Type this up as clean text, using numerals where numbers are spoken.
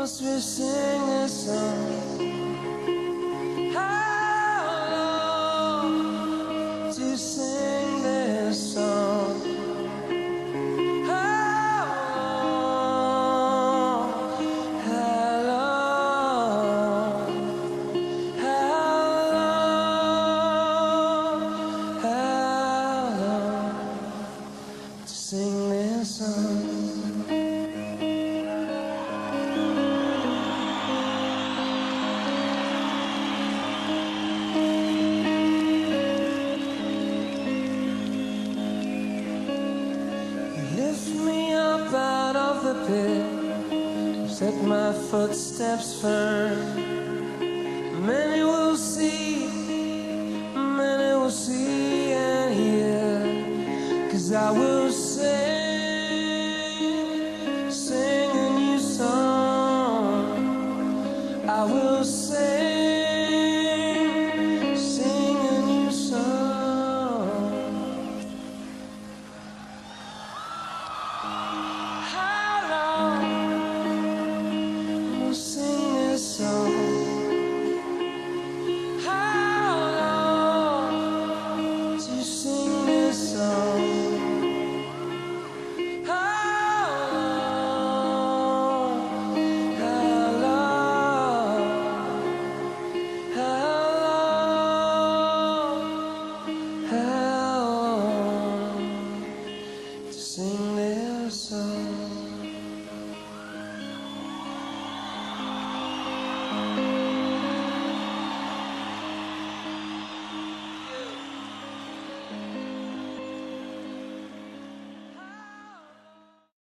must we sing this song? How long to sing this song? How long? How long? How long? How long to sing this song? Lift me up out of the pit, set my footsteps firm. Many will see and hear, 'cause I will